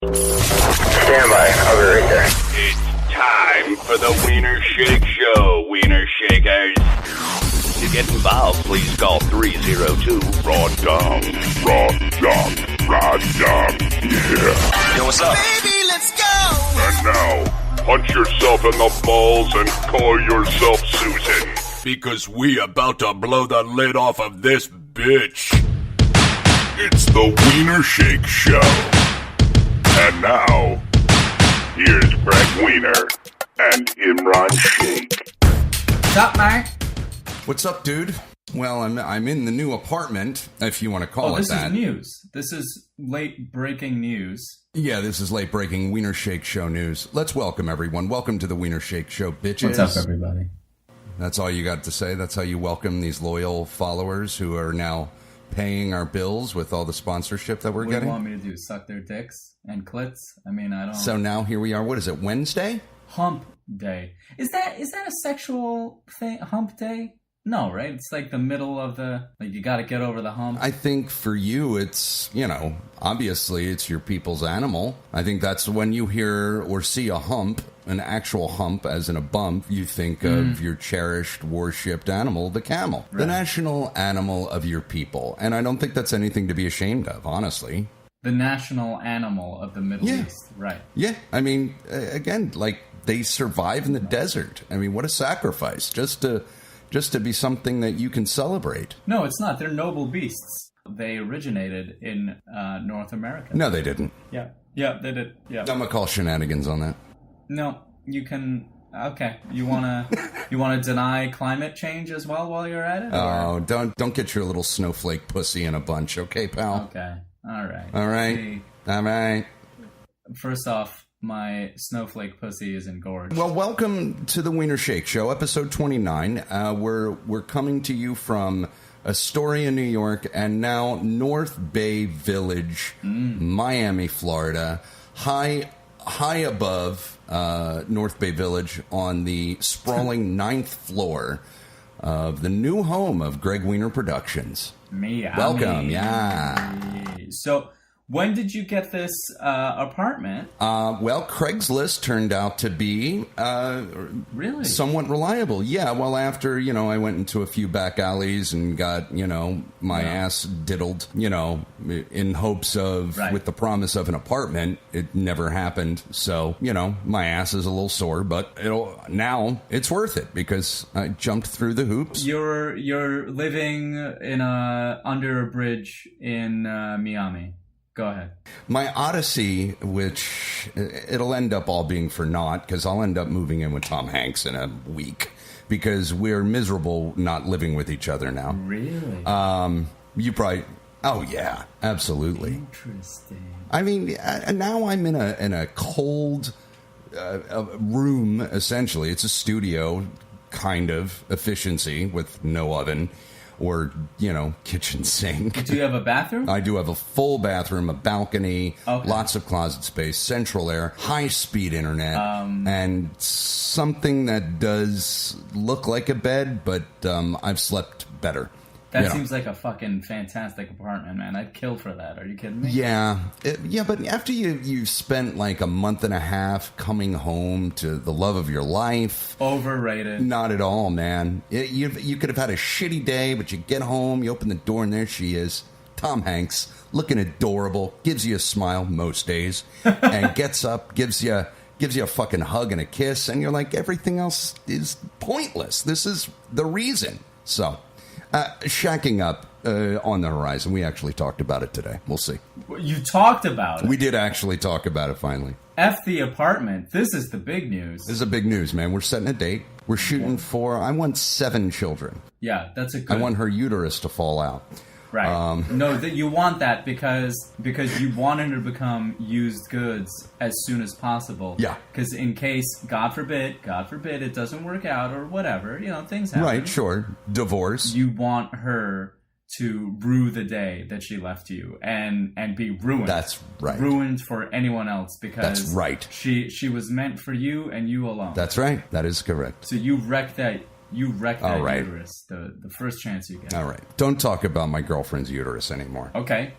Stand by. I'll be right there. It's time for the Wiener Shake Show, Wiener Shakers. To get involved, please call 302-RAW-DUM. RAW-DUM. RAW-DUM. Yeah. Yo, what's up? Baby, let's go! And now, punch yourself in the balls and call yourself Susan. Because we about to blow the lid off of this bitch. It's the Wiener Shake Show. And now, here's Gregg Wiener and Imran Sheikh. What's up, Mark? What's up, dude? Well, I'm in the new apartment, if you want to call it that. This is news. This is late-breaking news. Yeah, this is late-breaking Wiener Shake Show news. Let's welcome everyone. Welcome to the Wiener Shake Show, bitches. What's up, everybody? That's all you got to say? That's how you welcome these loyal followers who are now paying our bills with all the sponsorship that we're getting? What do you want me to do? Suck their dicks and clits? I mean, I don't... So now here we are. What is it, Wednesday? Hump day. Is that a sexual thing? Hump day? No, right? It's like the middle of the... Like, you gotta get over the hump. I think for you, it's, obviously it's your people's animal. I think that's when you hear or see a hump, an actual hump, as in a bump, you think of your cherished, worshipped animal, the camel. Right. The national animal of your people. And I don't think that's anything to be ashamed of, honestly. The national animal of the Middle East, right. Yeah, I mean, again, like, they survive in the desert. I mean, what a sacrifice, just to be something that you can celebrate. No, it's not. They're noble beasts. They originated in North America. No, they didn't. Yeah, they did. Yeah. I'm gonna call shenanigans on that. No, you can... Okay, you wanna deny climate change as well while you're at it? Oh, don't get your little snowflake pussy in a bunch, okay, pal? Okay, all right. All right. See, all right. First off, my snowflake pussy is engorged. Well, welcome to the Wiener Shake Show, episode 29. We're coming to you from Astoria, New York, and now North Bay Village, Miami, Florida. High above North Bay Village on the sprawling 9th floor of the new home of Gregg Wiener Productions. Welcome, yeah. So, when did you get this apartment? Well, Craigslist turned out to be really somewhat reliable. Yeah, well, after, I went into a few back alleys and got, my ass diddled, in hopes of, with the promise of an apartment. It never happened. So, my ass is a little sore, but now it's worth it because I jumped through the hoops. You're living under a bridge in Miami. Go ahead. My odyssey, which it'll end up all being for naught, because I'll end up moving in with Tom Hanks in a week, because we're miserable not living with each other now. Really? You probably... Oh, yeah, absolutely. Interesting. I mean, now I'm in a cold room, essentially. It's a studio, kind of, efficiency, with no oven. Or, kitchen sink. Do you have a bathroom? I do have a full bathroom, a balcony, lots of closet space, central air, high-speed internet, and something that does look like a bed, but I've slept better. That seems like a fucking fantastic apartment, man. I'd kill for that. Are you kidding me? Yeah. But after you've spent like a month and a half coming home to the love of your life... Overrated. Not at all, man. You could have had a shitty day, but you get home, you open the door, and there she is. Tom Hanks, looking adorable, gives you a smile most days, and gets up, gives you a fucking hug and a kiss, and you're like, everything else is pointless. This is the reason. So... shacking up on the horizon. We actually talked about it today. We'll see. You talked about it? We did actually talk about it, finally. F the apartment. This is the big news. This is a big news, man. We're setting a date. We're shooting for... I want 7 children. Yeah, that's a good... I want her uterus to fall out. Right. No, you want that because you want her to become used goods as soon as possible. Yeah. Because in case, God forbid, it doesn't work out or whatever, things happen. Right, sure. Divorce. You want her to rue the day that she left you and be ruined. That's right. Ruined for anyone else because that's right. She was meant for you and you alone. That's right. That is correct. So you wrecked that right. uterus the first chance you get. All right. Don't talk about my girlfriend's uterus anymore. Okay.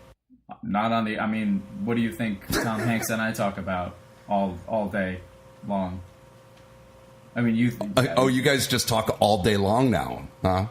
Not on the. I mean, what do you think Tom Hanks and I talk about all day long? I mean, you. You guys just talk all day long now, huh?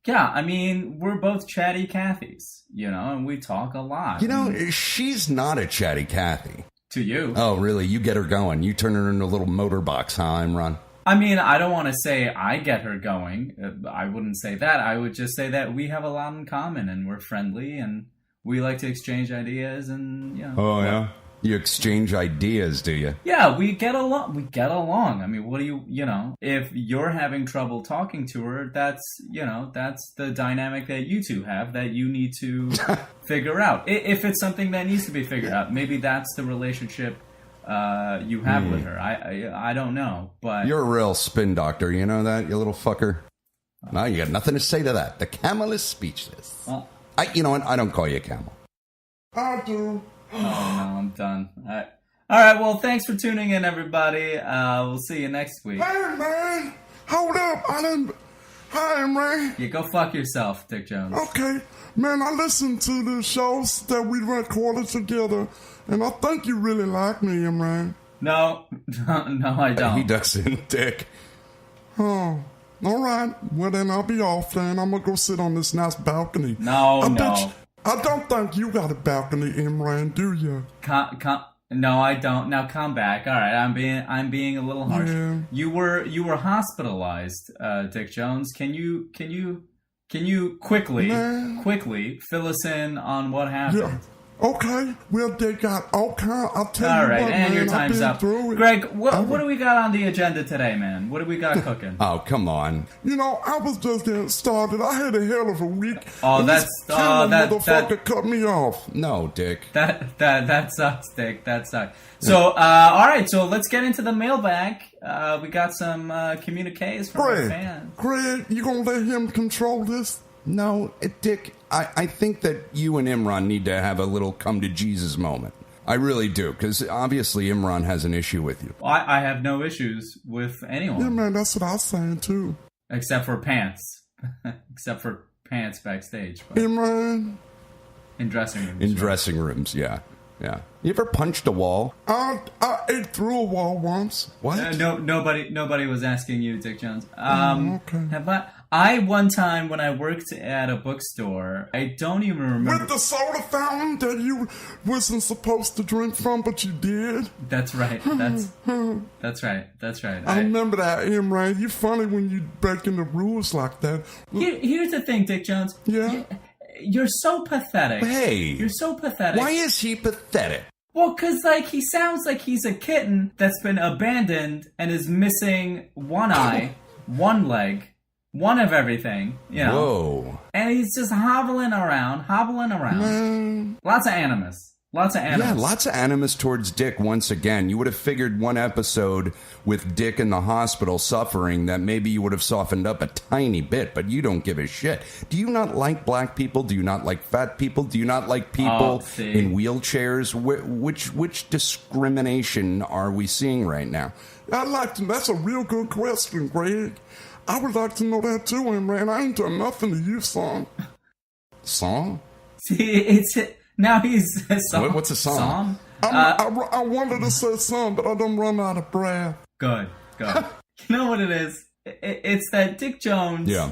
Yeah, I mean, we're both chatty Cathys, and we talk a lot. She's not a chatty Cathy. To you. Oh, really? You get her going. You turn her into a little motor box, huh, Imran? I mean, I don't want to say I get her going. I wouldn't say that. I would just say that we have a lot in common, and we're friendly, and we like to exchange ideas, and, Oh, yeah? You exchange ideas, do you? Yeah, we get along. I mean, what do you, if you're having trouble talking to her, that's the dynamic that you two have that you need to figure out. If it's something that needs to be figured out, maybe that's the relationship you have with her. I don't know, but... You're a real spin doctor, you know that, you little fucker? No, you got nothing to say to that. The camel is speechless. Well, You know what? I don't call you a camel. I do. Oh, no, I'm done. All right, well, thanks for tuning in, everybody. We'll see you next week. Hey, man. Hold up. Hi, Ray. Yeah, go fuck yourself, Dick Jones. Okay. Man, I listened to the shows that we recorded together, and I think you really like me, Imran. No, I don't. He doesn't, Dick. Oh. All right. Well, then I'll be off then. I'm going to go sit on this nice balcony. No. I don't think you got a balcony, Imran, do you? No, I don't. Now come back. All right, I'm being a little harsh. Yeah. You were hospitalized, Dick Jones. Can you quickly fill us in on what happened? Yeah. Okay. Well, they got all kind. I'll tell you All right, what, and man, your time's up. Greg, what do we got on the agenda today, man? What do we got cooking? Oh, come on. I was just getting started. I had a hell of a week. Oh, and that's this motherfucker that cut me off. No, Dick. That sucks, Dick. That sucks. So, all right. So let's get into the mailbag. We got some communiques from our fans. Greg, you gonna let him control this? No, Dick, I think that you and Imran need to have a little come to Jesus moment. I really do, because obviously Imran has an issue with you. I have no issues with anyone. Yeah, man, that's what I was saying, too. Except for pants. Except for pants backstage. But Imran? in dressing rooms. In dressing rooms, yeah. Yeah. You ever punched a wall? I ate through a wall once. What? Nobody was asking you, Dick Jones. Okay. I one time when I worked at a bookstore, I don't even remember. With the soda fountain that you wasn't supposed to drink from, but you did. That's right. That's right. I remember that, Imran. You're funny when you breaking the rules like that. Here's the thing, Dick Jones. Yeah. You're so pathetic. Hey. You're so pathetic. Why is he pathetic? Well, because, he sounds like he's a kitten that's been abandoned and is missing one eye, one leg, one of everything, Whoa. And he's just hobbling around. Lots of animus. Yeah, lots of animus towards Dick once again. You would have figured one episode with Dick in the hospital suffering that maybe you would have softened up a tiny bit, but you don't give a shit. Do you not like black people? Do you not like fat people? Do you not like people in wheelchairs? Which discrimination are we seeing right now? I'd like to. That's a real good question, Greg. I would like to know that too, Imran. I ain't done nothing to you, son. Song? See, now he's a song. What's a song? I wanted to say son, but I done run out of breath. Good. You know what it is? It's that Dick Jones. Yeah.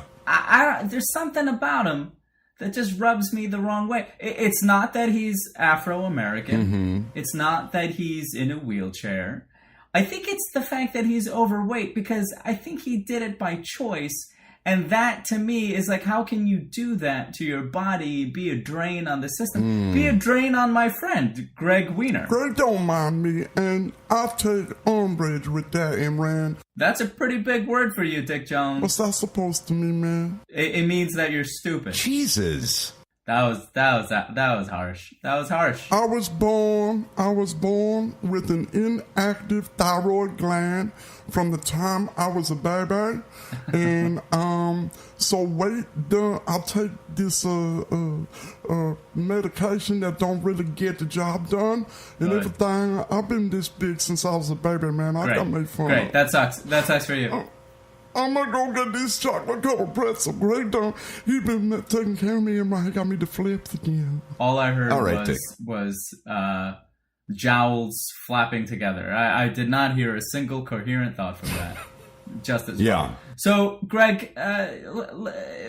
There's something about him that just rubs me the wrong way. It's not that he's Afro-American. Mm-hmm. It's not that he's in a wheelchair. I think it's the fact that he's overweight, because I think he did it by choice. And that, to me, is how can you do that to your body, be a drain on the system? Be a drain on my friend, Gregg Wiener. Greg, don't mind me, and I'll take umbrage with that, Imran. That's a pretty big word for you, Dick Jones. What's that supposed to mean, man? It means that you're stupid. Jesus. That was harsh. That was harsh. I was born with an inactive thyroid gland from the time I was a baby. And so I'll take this medication that don't really get the job done and Good. everything. I've been this big since I was a baby, man. I got made fun Great. of. That sucks for you. I'm gonna go get these chocolate covered pretzels. Greg he been taking care of me and he got me the flips again. All I heard All right, was jowls flapping together. I did not hear a single coherent thought from that. Just as well. So, Greg,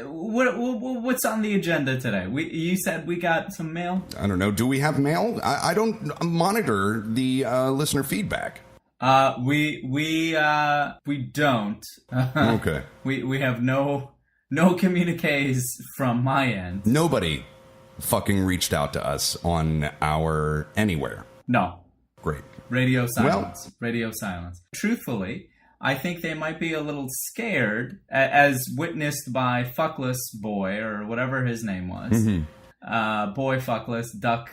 what's on the agenda today? You said we got some mail? I don't know. Do we have mail? I don't monitor the listener feedback. We don't. Okay. We have no communiques from my end. Nobody fucking reached out to us on our anywhere. No. Great. Radio silence. Radio silence. Truthfully, I think they might be a little scared, as witnessed by Fuckless Boy, or whatever his name was. Mm-hmm. Boy Fuckless, Duck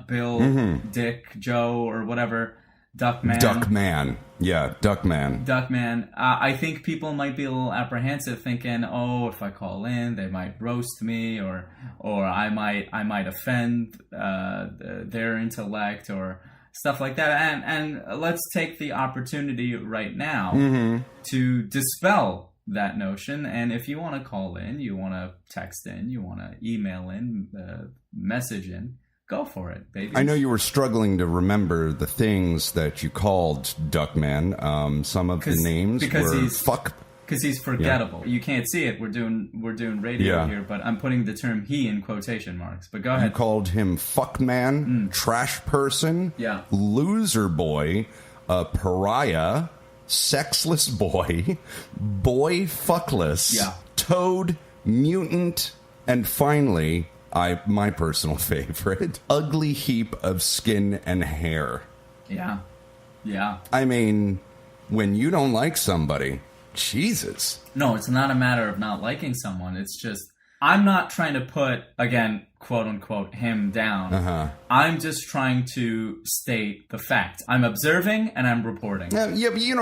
Bill, mm-hmm. Dick, Joe, or whatever. Duckman. Yeah, Duckman. I think people might be a little apprehensive, thinking, "Oh, if I call in, they might roast me, or I might offend their intellect, or stuff like that." And let's take the opportunity right now mm-hmm. to dispel that notion. And if you want to call in, you want to text in, you want to email in, message in, go for it, baby. I know you were struggling to remember the things that you called Duckman. Some of the names were fuck. Because he's forgettable. Yeah. You can't see it. We're doing radio here, but I'm putting the term "he" in quotation marks. But go ahead. You called him fuckman, trash person, loser boy, pariah, sexless boy, boy fuckless, toad, mutant, and finally, my personal favorite, ugly heap of skin and hair. Yeah. I mean, when you don't like somebody, Jesus. No, it's not a matter of not liking someone. It's just, I'm not trying to put, again, quote unquote, him down. Uh-huh. I'm just trying to state the fact. I'm observing and I'm reporting. Yeah, but you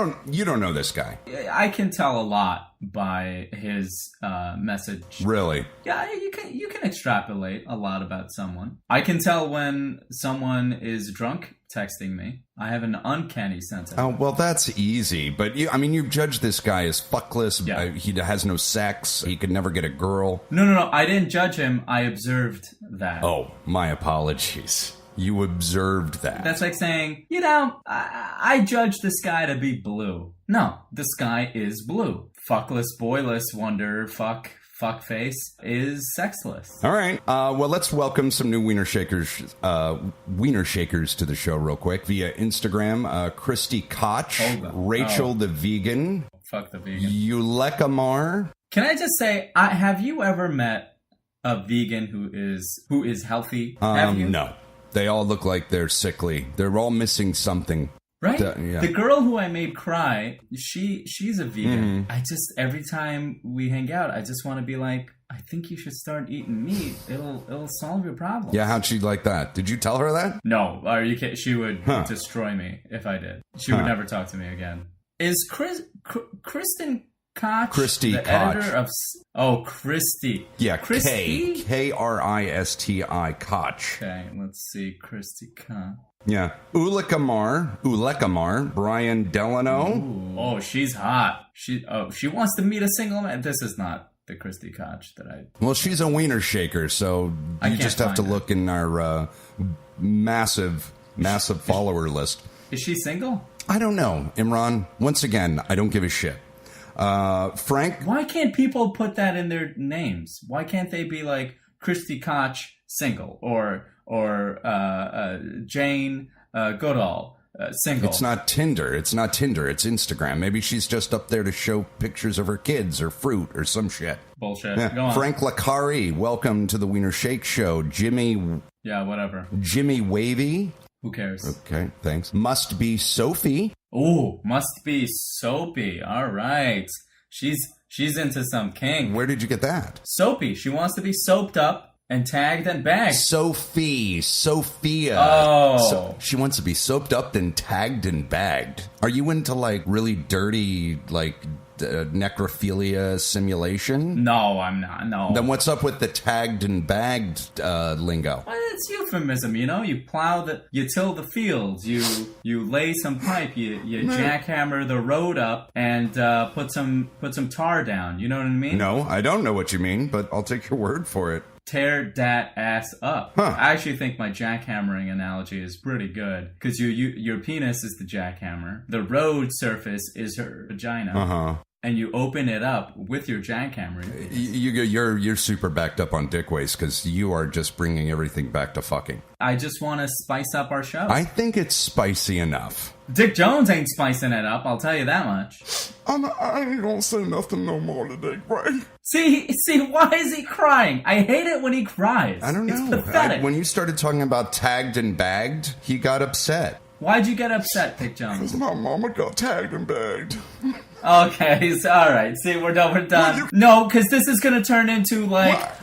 don't know this guy. I can tell a lot by his message. Really? Yeah, you can extrapolate a lot about someone. I can tell when someone is drunk texting me. I have an uncanny sense of it. Well, that's easy. But, you judge this guy as fuckless. Yeah. He has no sex. He could never get a girl. No. I didn't judge him. I observed that. Oh, my apologies. You observed that. That's like saying, I judge this guy to be blue. No, this guy is blue. Fuckless, boyless, wonder, fuckface is sexless. All right. Well, let's welcome some new Wiener Shakers to the show real quick via Instagram. Christy Koch, Rachel the vegan. Fuck the vegan. Ulekamar. Can I just say, have you ever met a vegan who is healthy? Have you? No. They all look like they're sickly. They're all missing something. Right? The girl who I made cry, she's a vegan. Mm-hmm. Every time we hang out, I just want to be like, I think you should start eating meat. It'll solve your problem. Yeah, how'd she like that? Did you tell her that? No. Are you kidding? She would destroy me if I did. She would never talk to me again. Is Kristen Koch Christy the Koch. editor of... Oh, Christy. Yeah, Christy? K-R-I-S-T-I Koch. Okay, let's see. Christy Koch. Yeah. Ulekamar, Brian Delano. Ooh. Oh, she's hot. She wants to meet a single man. This is not the Christy Koch that I... Well, she's a wiener shaker, so you just have to look in our massive follower list. Is she single? I don't know, Imran. Once again, I don't give a shit. Frank? Why can't people put that in their names? Why can't they be like Christy Koch single or Jane Goodall single? It's not Tinder. It's Instagram. Maybe she's just up there to show pictures of her kids or fruit or some shit. Bullshit. Yeah. Go on. Frank Lacari, welcome to the Wiener Shake Show. Jimmy. Yeah, whatever. Jimmy Wavy. Who cares? Okay, thanks. Must be Sophie. Ooh, must be Soapy. All right. She's into some kink. Where did you get that? Soapy. She wants to be soaped up and tagged and bagged. Sophia. Oh. She wants to be soaped up and tagged and bagged. Are you into like really dirty, like necrophilia simulation? No, I'm not. No. Then what's up with the tagged and bagged lingo? Well, it's euphemism, you know. You you till the fields, you lay some pipe, you jackhammer the road up, and put some tar down. You know what I mean? No, I don't know what you mean, but I'll take your word for it. Tear that ass up. Huh. I actually think my jackhammering analogy is pretty good because your penis is the jackhammer, the road surface is her vagina, and you open it up with your jackhammer. You're super backed up on dick waste because you are just bringing everything back to fucking. I just want to spice up our show. I think it's spicy enough. Dick Jones ain't spicing it up, I'll tell you that much. I ain't gonna say nothing no more today, Gregg. See, why is he crying? I hate it when he cries. I don't know. It's pathetic. When you started talking about tagged and bagged, he got upset. Why'd you get upset, Dick Jones? Because my mama got tagged and bagged. Okay, so, all right. See, we're done. Well, No, because this is gonna turn into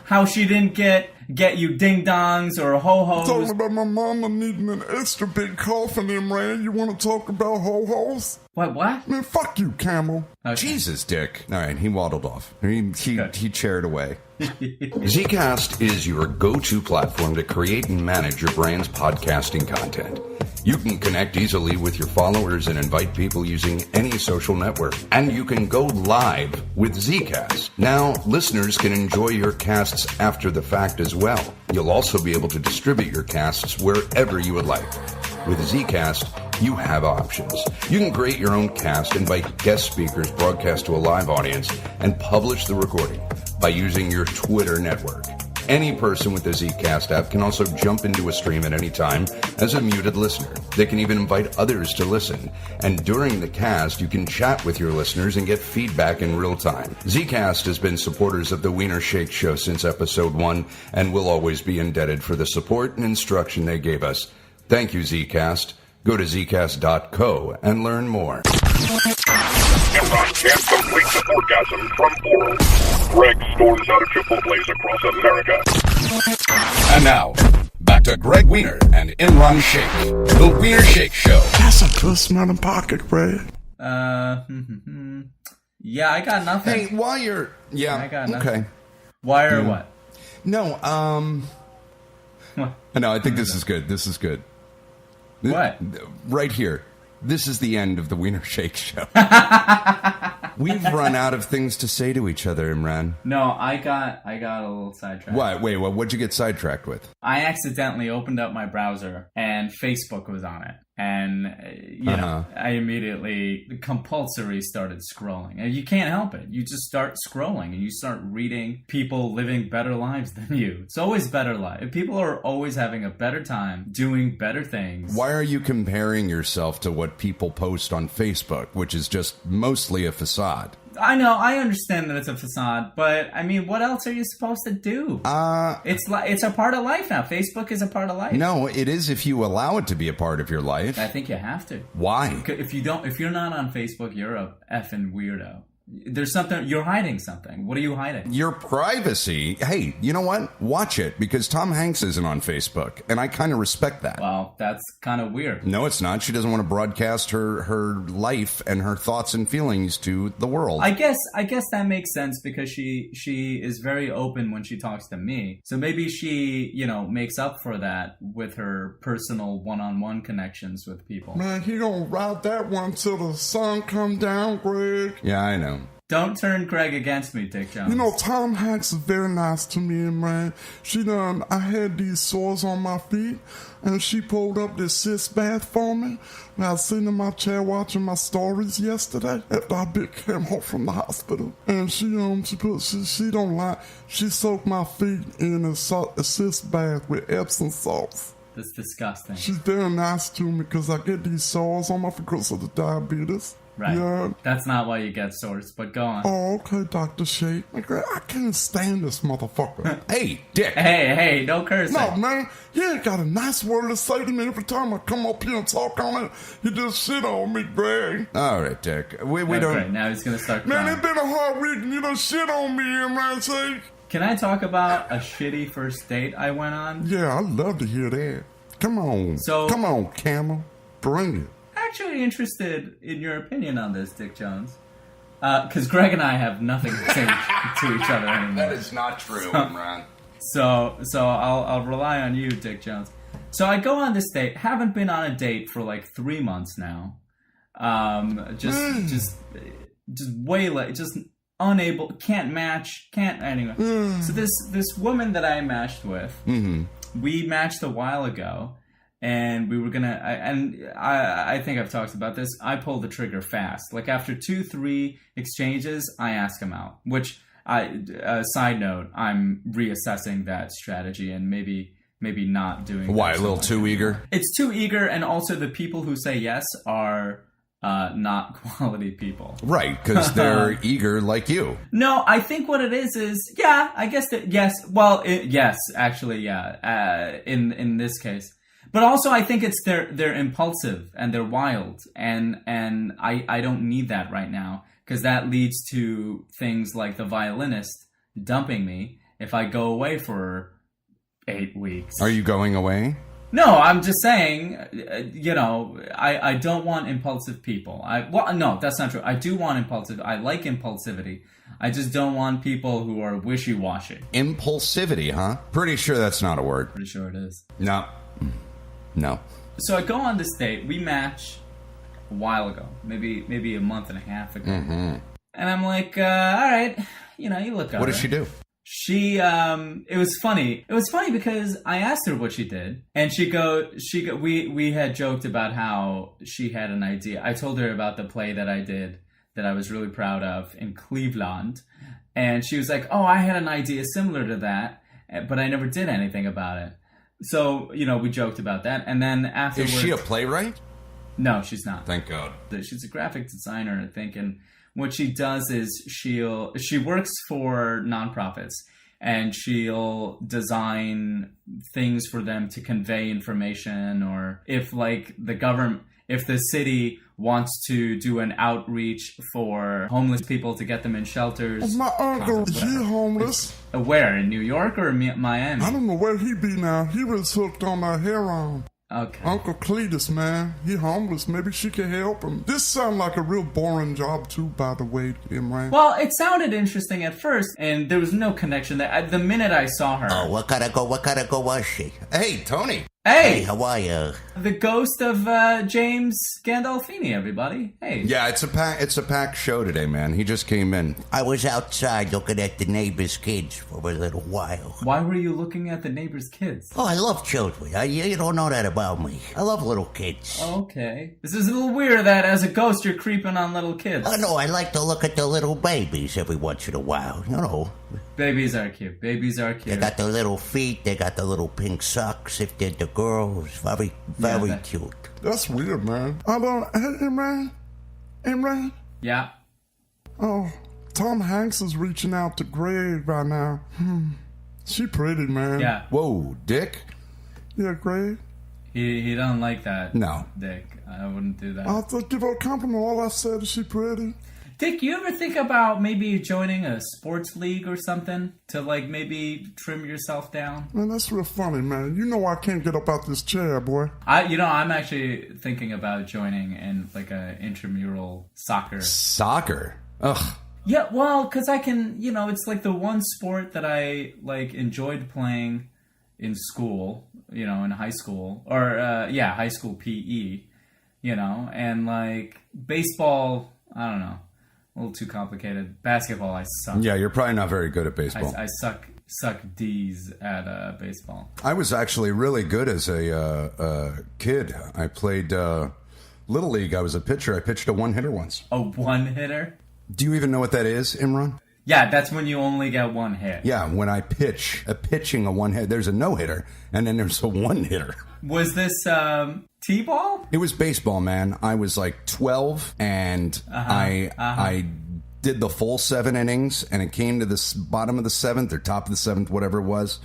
how she didn't get you ding dongs or ho hos. Talking about my mama needing an extra big coffin in, man. You want to talk about ho hos? What? Man, fuck you, Camel. Okay. Jesus, Dick. All right, he waddled off. He chaired away. Zcast is your go-to platform to create and manage your brand's podcasting content. You can connect easily with your followers and invite people using any social network. And you can go live with Zcast. Now, listeners can enjoy your casts after the fact as well. You'll also be able to distribute your casts wherever you would like. With Zcast, you have options. You can create your own cast, invite guest speakers, broadcast to a live audience, and publish the recording by using your Twitter network. Any person with the Zcast app can also jump into a stream at any time as a muted listener. They can even invite others to listen. And during the cast, you can chat with your listeners and get feedback in real time. Zcast has been supporters of the Wiener Shake Show since episode 1 and will always be indebted for the support and instruction they gave us. Thank you, Zcast. Go to zcast.co and learn more. Imran can't complete the orgasm from oral. Gregg storms out of Chipotle's across America. And now, back to Gregg Wiener and Imran Sheikh, the Wiener Shake Show. That's a good smelling pocket, Gregg. Yeah, I got nothing. Hey, while you're... Yeah, I got nothing. okay. Why or what? No, What? No, I think this is good. This is good. What? Right here. This is the end of the Wiener Shake Show. We've run out of things to say to each other, Imran. No, I got a little sidetracked. What? Wait, what'd you get sidetracked with? I accidentally opened up my browser and Facebook was on it. And, you know, I immediately compulsory started scrolling. And you can't help it. You just start scrolling and you start reading people living better lives than you. It's always better life. People are always having a better time doing better things. Why are you comparing yourself to what people post on Facebook, which is just mostly a facade? I know, I understand that it's a facade, but I mean, what else are you supposed to do? It's a part of life now. Facebook is a part of life. No, it is if you allow it to be a part of your life. I think you have to. Why? If you're not on Facebook, you're a effing weirdo. There's something, you're hiding something. What are you hiding? Your privacy. Hey, you know what? Watch it, because Tom Hanks isn't on Facebook, and I kind of respect that. Well, that's kind of weird. No, it's not. She doesn't want to broadcast her life and her thoughts and feelings to the world. I guess that makes sense because she is very open when she talks to me. So maybe she, makes up for that with her personal one-on-one connections with people. Man, he gonna ride that one till the sun come down, Gregg. Yeah, I know. Don't turn Gregg against me, Dick Jones. You know, Tom Hanks is very nice to me, man. I had these sores on my feet, and she pulled up this sis bath for me. And I was sitting in my chair watching my stories yesterday after I came home from the hospital. And she don't lie. She soaked my feet in a sis bath with Epsom salts. That's disgusting. She's very nice to me because I get these sores on my feet because of the diabetes. Right. Yeah. That's not why you get sores, but go on. Oh, okay, Dr. Shake. I can't stand this motherfucker. Hey, Dick. Hey, no cursing. No, man, he ain't got a nice word to say to me every time I come up here and talk on it. He just shit on me, Gregg. All right, Dick. We Okay, don't... now he's going to start Man, crying. it's been a hard week and you done shit on me, man, Shake. Can I talk about a shitty first date I went on? Yeah, I'd love to hear that. Come on. Come on, Camel. Bring it. Actually interested in your opinion on this, Dick Jones. Because Greg and I have nothing to say to each other anymore. That is not true, Imran. So I'll rely on you, Dick Jones. So I go on this date. Haven't been on a date for like 3 months now. Just way late. Just unable. Can't match. Can't anyway. So this woman that I matched with, we matched a while ago, and we were gonna. I think I've talked about this. I pulled the trigger fast. Like after 2-3 exchanges, I ask him out. Which side note, I'm reassessing that strategy and maybe not doing. Why? A little too eager? It's too eager, and also the people who say yes are not quality people. Right, because they're eager like you. No, I think what it is yeah, I guess that yes. Well, yes, actually, yeah. In this case, but also I think it's they're impulsive and they're wild, and I don't need that right now because that leads to things like the violinist dumping me if I go away for 8 weeks. Are you going away? No, I'm just saying, I don't want impulsive people. No, that's not true. I do want impulsive. I like impulsivity. I just don't want people who are wishy-washy. Impulsivity, huh? Pretty sure that's not a word. Pretty sure it is. No. So I go on this date. We match a while ago, maybe a month and a half ago. And I'm like, all right, you look good. What does she do? She, it was funny. It was funny because I asked her what she did, and we had joked about how she had an idea. I told her about the play that I did that I was really proud of in Cleveland, and she was like, oh, I had an idea similar to that, but I never did anything about it. So, we joked about that, and then afterwards... Is she a playwright? No, she's not. Thank God. She's a graphic designer, I think, and what she does is she works for nonprofits, and she'll design things for them to convey information, or if the city wants to do an outreach for homeless people to get them in shelters. My uncle, he homeless. Where, in New York or Miami? I don't know where he be now. He was hooked on that heroin. Okay. Uncle Cletus, man. He homeless. Maybe she can help him. This sounds like a real boring job, too, by the way, Imran. Well, it sounded interesting at first, and there was no connection there. The minute I saw her... Oh, what kind of go was she? Hey, Tony. Hey! How are you? The ghost of James Gandolfini, everybody. Hey. Yeah, it's a packed show today, man. He just came in. I was outside looking at the neighbor's kids for a little while. Why were you looking at the neighbor's kids? Oh, I love children. You don't know that about me. I love little kids. Okay. This is a little weird that as a ghost you're creeping on little kids. Oh, no, I like to look at the little babies every once in a while. Babies are cute. Babies are cute. They got the little feet. They got the little pink socks if they're the girls. Very, very cute. That's weird, man. Hey, Imran? Yeah? Oh, Tom Hanks is reaching out to Gregg right now. She pretty, man. Yeah. Whoa, Dick? Yeah, Gregg? He don't like that. No. Dick. I wouldn't do that. I'll give her a compliment. All I said is she pretty. Dick, you ever think about maybe joining a sports league or something to maybe trim yourself down? Man, that's real funny, man. You know I can't get up out this chair, boy. I'm actually thinking about joining in a intramural soccer. Soccer? Ugh. Yeah, well, because I can, it's the one sport that I enjoyed playing in school, in high school, or high school PE, and baseball, I don't know. A little too complicated. Basketball, I suck. Yeah, you're probably not very good at baseball. I suck D's at baseball. I was actually really good as a kid. I played Little League. I was a pitcher. I pitched a one-hitter once. A one-hitter? Do you even know what that is, Imran? Yeah, that's when you only get one hit. Yeah, when I pitching a one-hit, there's a no-hitter, and then there's a one-hitter. Was this T-ball? It was baseball, man. I was 12, and I did the full 7 innings, and it came to the bottom of the 7th or top of the 7th, whatever it was,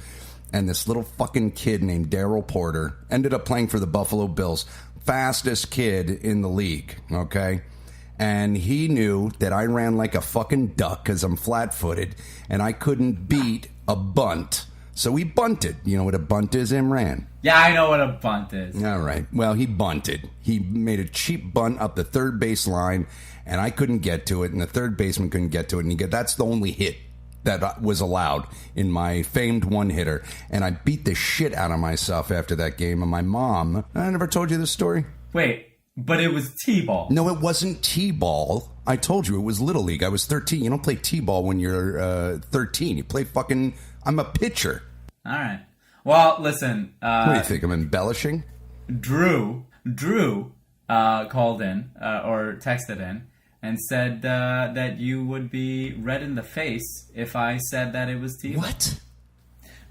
and this little fucking kid named Daryl Porter ended up playing for the Buffalo Bills. Fastest kid in the league, okay? And he knew that I ran like a fucking duck because I'm flat-footed, and I couldn't beat a bunt. So he bunted. You know what a bunt is, Imran? Yeah, I know what a bunt is. All right. Well, he bunted. He made a cheap bunt up the third base line, and I couldn't get to it, and the third baseman couldn't get to it. And that's the only hit that was allowed in my famed one-hitter. And I beat the shit out of myself after that game. And my mom, I never told you this story? Wait, but it was T-ball. No, it wasn't T-ball. I told you, it was Little League. I was 13. You don't play T-ball when you're 13. You play fucking... I'm a pitcher. All right. Well, listen. What do you think? I'm embellishing? Drew called in or texted in and said that you would be red in the face if I said that it was T-ball. What?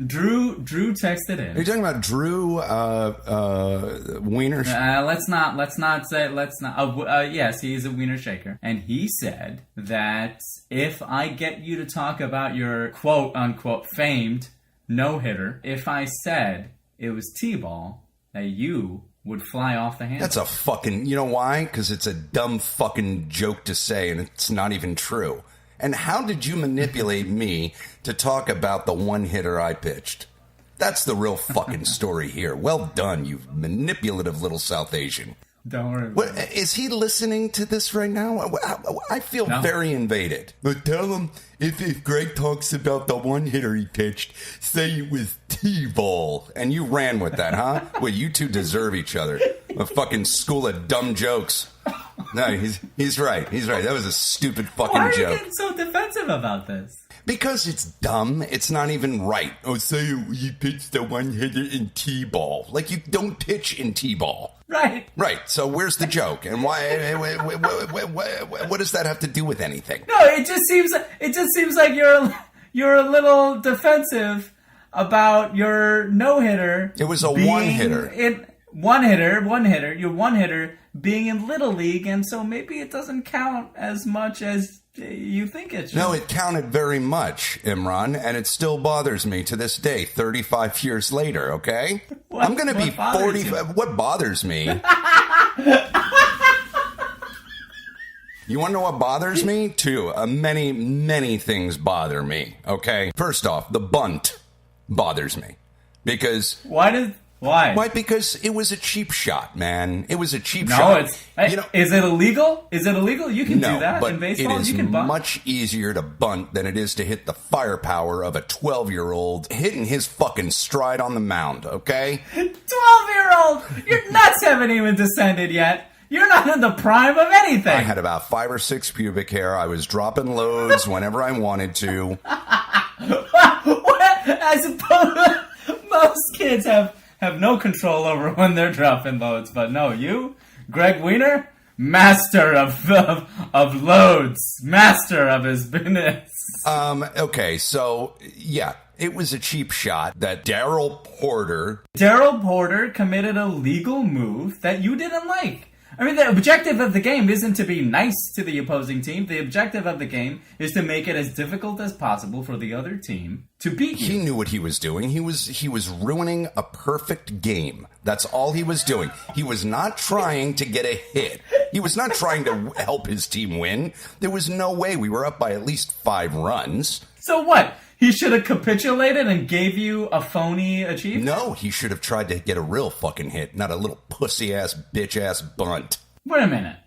Drew texted in. Are you talking about Drew Wiener? Let's not say. Yes, he's a wiener shaker, and he said that if I get you to talk about your quote unquote famed no-hitter, if I said it was T-ball, that you would fly off the handle. That's a fucking... You know why? Because it's a dumb fucking joke to say, and it's not even true. And how did you manipulate me to talk about the one hitter I pitched? That's the real fucking story here. Well done, you manipulative little South Asian. Don't worry about What, it. is he listening to this right now? I feel very invaded. But tell him if Greg talks about the one hitter he pitched, say it was T-ball. And you ran with that, huh? Well, you two deserve each other. A fucking school of dumb jokes. No, he's right. He's right. That was a stupid fucking Why are joke. you getting so defensive about this? Because it's dumb. It's not even right. Oh, so you pitched the one hitter in T-ball. Like, you don't pitch in T-ball. Right. Right. So where's the joke? And why? What does that have to do with anything? No, it just seems like you're a little defensive about your no hitter. It was a one hitter. One hitter. Your one hitter being in Little League, and so maybe it doesn't count as much as you think it should. No, it counted very much, Imran, and it still bothers me to this day, 35 years later, okay? I'm going to be 45. What bothers me? You want to know what bothers me? Too. Many, many things bother me, okay? First off, the bunt bothers me. Because... Why? Why? Because it was a cheap shot, man. It was a cheap shot. No, it's... is it illegal? Is it illegal? You can do that but in baseball. It is you can bunt. much easier to bunt than it is to hit the firepower of a 12-year-old hitting his fucking stride on the mound, okay? 12-year-old! Your nuts haven't even descended yet. You're not in the prime of anything. I had about 5 or 6 pubic hair. I was dropping loads whenever I wanted to. I suppose most kids have no control over when they're dropping loads, but no, you, Gregg Wiener, master of loads, master of his business. Okay, so yeah, it was a cheap shot that Daryl Porter committed a legal move that you didn't like. I mean, the objective of the game isn't to be nice to the opposing team. The objective of the game is to make it as difficult as possible for the other team to beat you. He knew what he was doing. He was ruining a perfect game. That's all he was doing. He was not trying to get a hit. He was not trying to help his team win. There was no way. We were up by at least 5 runs. So what? He should have capitulated and gave you a phony achievement? No, he should have tried to get a real fucking hit, not a little pussy-ass, bitch-ass bunt. Wait a minute.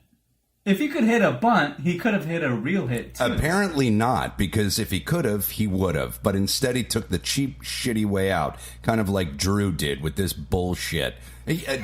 If he could hit a bunt, he could have hit a real hit, too. Apparently not, because if he could have, he would have. But instead he took the cheap, shitty way out, kind of like Drew did with this bullshit.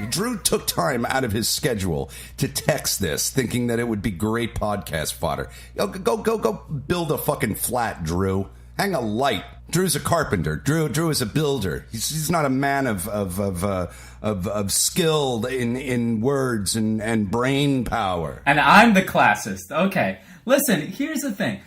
Drew took time out of his schedule to text this, thinking that it would be great podcast fodder. Go build a fucking flat, Drew. Hang a light. Drew's a carpenter. Drew is a builder. He's not a man of skill in words and brain power. And I'm the classist. Okay. Listen, here's the thing.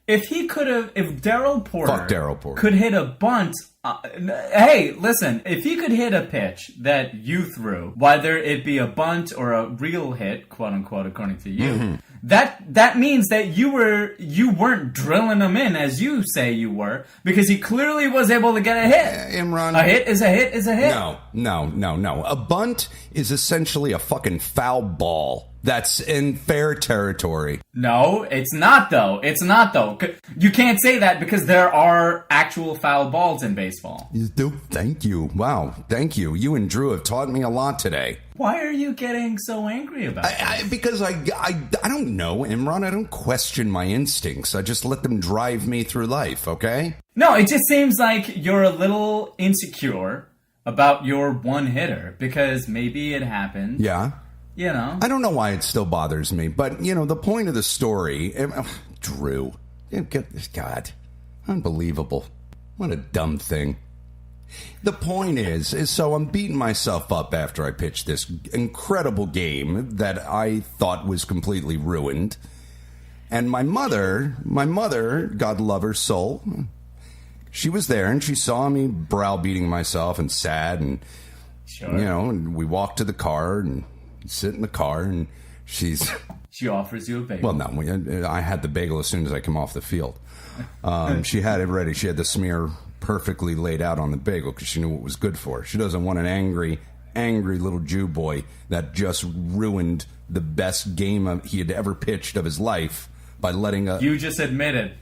If Daryl Porter, Fuck Daryl Porter, could hit a bunt, hey, listen, if he could hit a pitch that you threw, whether it be a bunt or a real hit, quote unquote, according to you, that means that you weren't drilling him in as you say you were, because he clearly was able to get a hit. Imran, a hit is a hit is a hit. No. A bunt is essentially a fucking foul ball. That's in fair territory. No, it's not though. You can't say that because there are actual foul balls in baseball. baseball. You do? Thank you. Wow. Thank you. You and Drew have taught me a lot today. Why are you getting so angry about it? Because I don't know, Imran. I don't question my instincts. I just let them drive me through life, okay? No, it just seems like you're a little insecure about your one hitter because maybe it happened. Yeah. You know. I don't know why it still bothers me, but, you know, the point of the story... Drew. God. Unbelievable. What a dumb thing. The point is so I'm beating myself up after I pitched this incredible game that I thought was completely ruined. And my mother, God love her soul, she was there and she saw me browbeating myself and sad and, Sure. you know, and we walked to the car and sit in the car and she offers you a bagel. Well, no, I had the bagel as soon as I come off the field. She had it ready. She had the smear perfectly laid out on the bagel because she knew what was good for her. She doesn't want an angry little Jew boy that just ruined the best game he had ever pitched of his life by letting a... You just admitted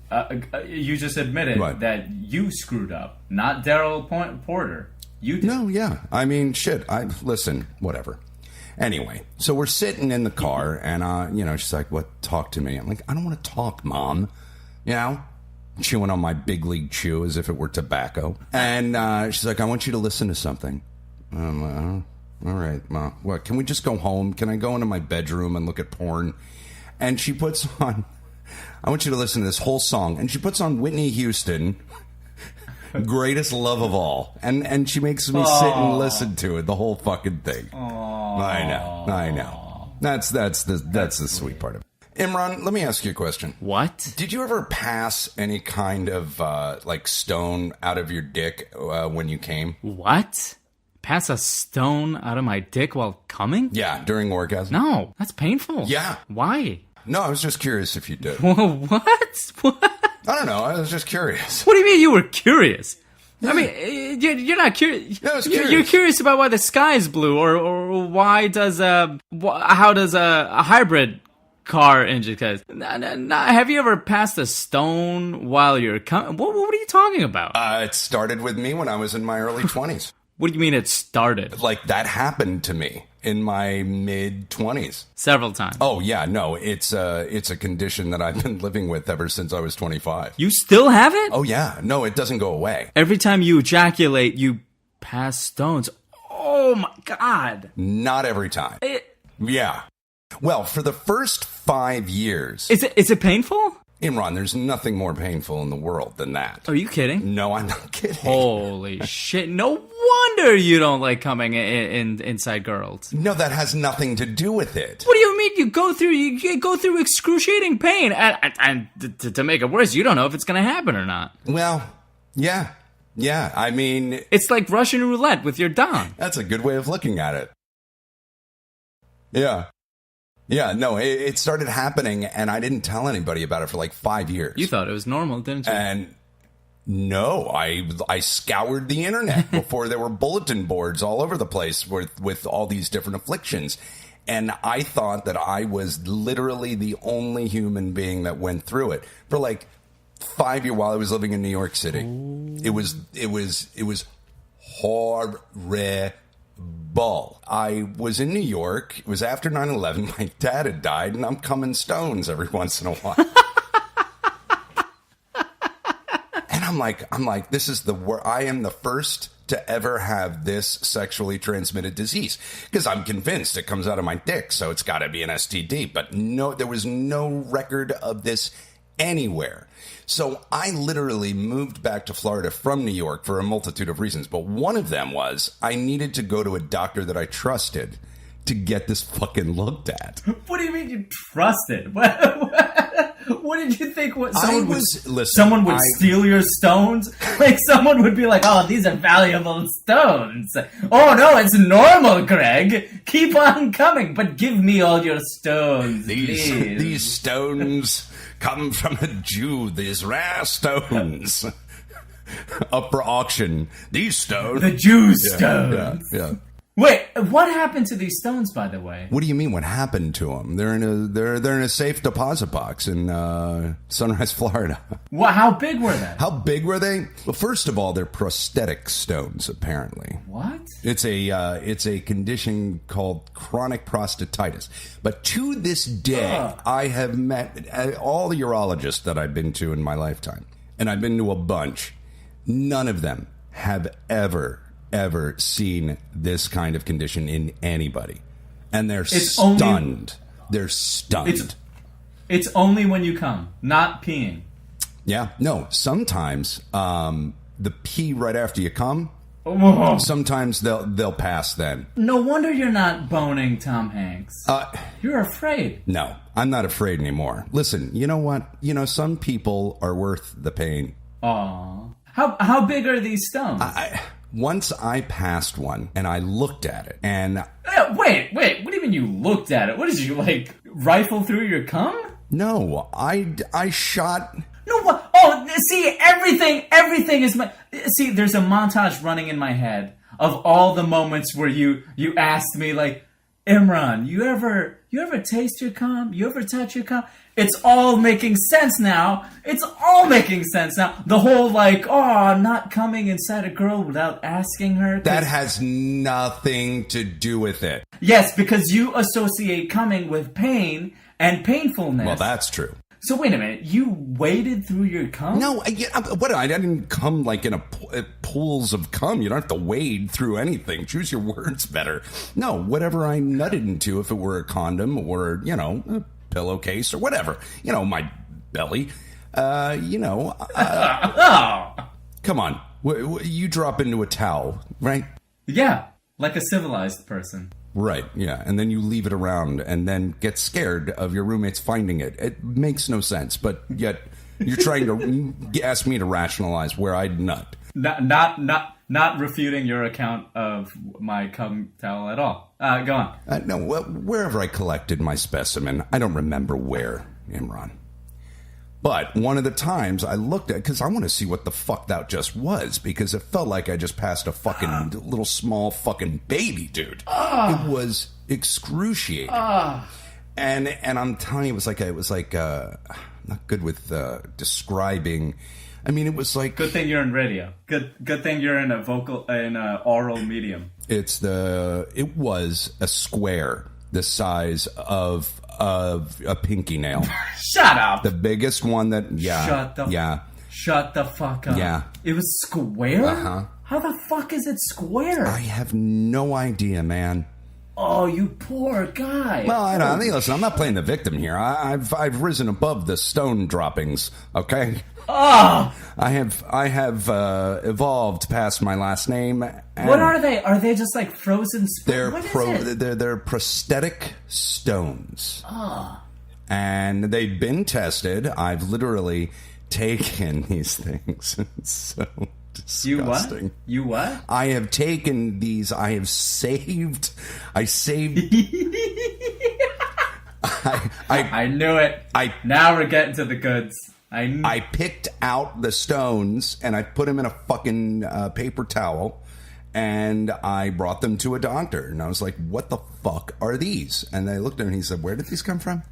What? that you screwed up, not Daryl Porter. You did. No, yeah. I mean, shit. Listen, whatever. Anyway, so we're sitting in the car, and, you know, she's like, what, talk to me. I'm like, I don't want to talk, Mom. You know? Chewing on my big league chew as if it were tobacco. And she's like, I want you to listen to something. I'm like, all right, Mom. What, can we just go home? Can I go into my bedroom and look at porn? And she puts on, I want you to listen to this whole song. And she puts on Whitney Houston, Greatest Love of All. And she makes me sit and listen to it, the whole fucking thing. Aww. I know. That's the sweet part of it. Imran, let me ask you a question. What? Did you ever pass any kind of, like, stone out of your dick when you came? What? Pass a stone out of my dick while coming? Yeah, during orgasm? No, that's painful. Yeah. Why? No, I was just curious if you did. What? I don't know. I was just curious. What do you mean you were curious? I mean, you're not curious. No, I was curious. You're curious about why the sky is blue, or why does how does a hybrid car engine? Cause have you ever passed a stone while you're coming? What are you talking about? It started with me when I was in my early 20s. What do you mean it started? Like, that happened to me in my mid-20s. Several times. Oh, yeah, no, it's a condition that I've been living with ever since I was 25. You still have it? Oh, yeah. No, it doesn't go away. Every time you ejaculate, you pass stones. Oh, my God. Not every time. Yeah. Well, for the first 5 years... Is it painful? Imran, there's nothing more painful in the world than that. Are you kidding? No, I'm not kidding. Holy shit. No wonder you don't like coming inside girls. No, that has nothing to do with it. What do you mean? You go through excruciating pain, and to make it worse, you don't know if it's going to happen or not. Well, yeah. Yeah, I mean... It's like Russian roulette with your dong. That's a good way of looking at it. Yeah. Yeah, no, it started happening, and I didn't tell anybody about it for like 5 years. You thought it was normal, didn't you? And no, I scoured the internet before there were bulletin boards all over the place with all these different afflictions. And I thought that I was literally the only human being that went through it. For like 5 years while I was living in New York City. Ooh. It was horrible. I was in New York. It was after 9/11. My dad had died, and I'm coming stones every once in a while. And I'm like, this is I am the first to ever have this sexually transmitted disease, because I'm convinced it comes out of my dick, so it's got to be an STD. But no, there was no record of this anywhere. So I literally moved back to Florida from New York for a multitude of reasons. But one of them was I needed to go to a doctor that I trusted to get this fucking looked at. What do you mean you trusted? What did you think? Someone would steal your stones? Like, someone would be like, oh, these are valuable stones. Oh, no, it's normal, Gregg. Keep on coming, but give me all your stones, please. These stones come from a Jew, these rare stones. Up for auction. These stones. The Jew stones. Yeah. Wait, what happened to these stones, by the way? What do you mean? What happened to them? They're in a safe deposit box in Sunrise, Florida. What? How big were they? How big were they? Well, first of all, they're prosthetic stones. Apparently, What? it's a condition called chronic prostatitis. But to this day, I have met all the urologists that I've been to in my lifetime, and I've been to a bunch. None of them have ever seen this kind of condition in anybody, and they're stunned. They're stunned. It's only when you come, not peeing. Yeah, no. Sometimes the pee right after you come. Oh. Sometimes they'll pass then. No wonder you're not boning Tom Hanks. You're afraid. No, I'm not afraid anymore. Listen, you know what? Some people are worth the pain. Aw. How big are these stones? Once I passed one and I looked at it and... Wait. What do you mean you looked at it? What did you, like, rifle through your cum? No, I shot... No, what? Oh, see, everything is my... See, there's a montage running in my head of all the moments where you asked me, like, Imran, you ever taste your cum? You ever touch your cum? It's all making sense now. The whole, like, I'm not coming inside a girl without asking her. That has nothing to do with it. Yes, because you associate coming with pain and painfulness. Well, that's true. So wait a minute, you waded through your cum? No, I didn't come like in pools of cum. You don't have to wade through anything. Choose your words better. No, whatever I nutted into, if it were a condom or, a pillowcase or whatever, my belly, come on. You drop into a towel, right? Yeah, like a civilized person. Right, yeah, and then you leave it around and then get scared of your roommates finding it. It makes no sense, but yet you're trying to ask me to rationalize where I'd nut. Not refuting your account of my cum towel at all. Go on. No, wherever I collected my specimen, I don't remember where, Imran. But one of the times I looked at, because I want to see what the fuck that just was, because it felt like I just passed a fucking little small fucking baby, dude. It was excruciating. And I'm telling you, it was like not good with describing. I mean, it was like... Good thing you're in radio. Good thing you're in a oral medium. It was a square the size of a pinky nail. Shut up. The biggest one that... Yeah. Shut the fuck up. Yeah. It was square? Uh-huh. How the fuck is it square? I have no idea, man. Oh, you poor guy. Well, I mean, listen, I'm not playing the victim here. I've risen above the stone droppings, okay? Oh! I have evolved past my last name. What are they? Are they just like frozen They're prosthetic stones. Oh. And they've been tested. I've literally taken these things. It's so disgusting. You what? I have taken these. I saved. I knew it. Now we're getting to the goods. I picked out the stones and I put them in a fucking paper towel and I brought them to a doctor. And I was like, what the fuck are these? And they looked at me and he said, where did these come from?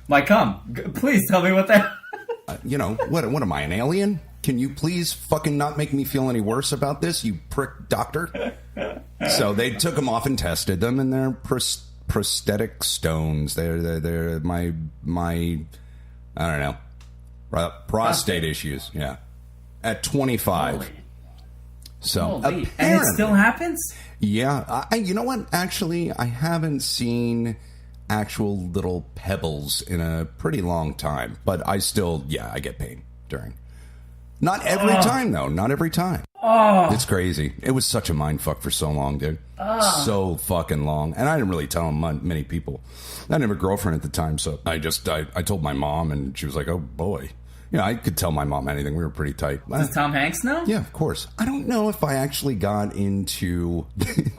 My cum. Please tell me what they are. What am I, an alien? Can you please fucking not make me feel any worse about this, you prick doctor? So they took them off and tested them, and they're prosthetic stones. They're my I don't know, prostate issues. Yeah, at 25. Holy. So and it still happens. Yeah, you know what? Actually, I haven't seen actual little pebbles in a pretty long time, but I get pain during. Not every time, though. Not every time. It's crazy. It was such a mindfuck for so long, dude. So fucking long. And I didn't really tell many people. I didn't have a girlfriend at the time, so I told my mom, and she was like, oh, boy. I could tell my mom anything. We were pretty tight. Does Tom Hanks know? Yeah, of course. I don't know if I actually got into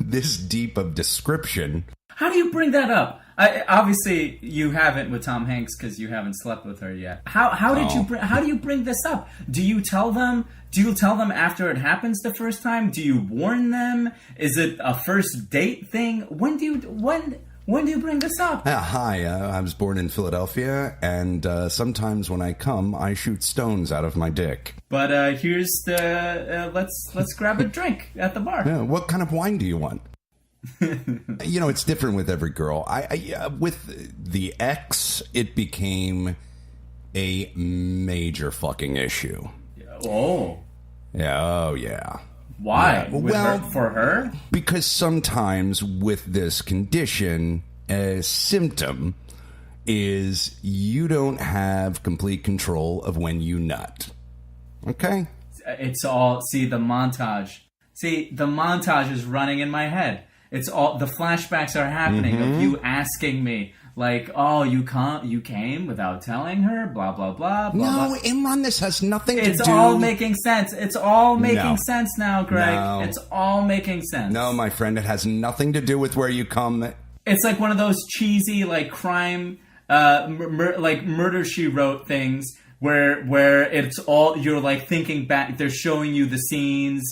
this deep of description. How do you bring that up? Obviously, you haven't with Tom Hanks because you haven't slept with her yet. How do you bring this up? Do you tell them? Do you tell them after it happens the first time? Do you warn them? Is it a first date thing? When do you bring this up? Hi, I was born in Philadelphia, and sometimes when I come, I shoot stones out of my dick. But here's the let's grab a drink at the bar. Yeah, what kind of wine do you want? It's different with every girl. I with the ex, it became a major fucking issue. Oh. Yeah. Oh, yeah. Why? Yeah. For her? Because sometimes with this condition, a symptom is you don't have complete control of when you nut. Okay? It's all the montage. The montage is running in my head. It's all the flashbacks are happening of you asking me, like, "Oh, you came without telling her." Blah blah blah. Blah, No, blah. Imran, this has nothing to do. It's all making sense. It's all making No. sense now, Greg. No. It's all making sense. No, my friend, it has nothing to do with where you come. It's like one of those cheesy, like crime, like Murder She Wrote things. Where it's all you're like thinking back. They're showing you the scenes,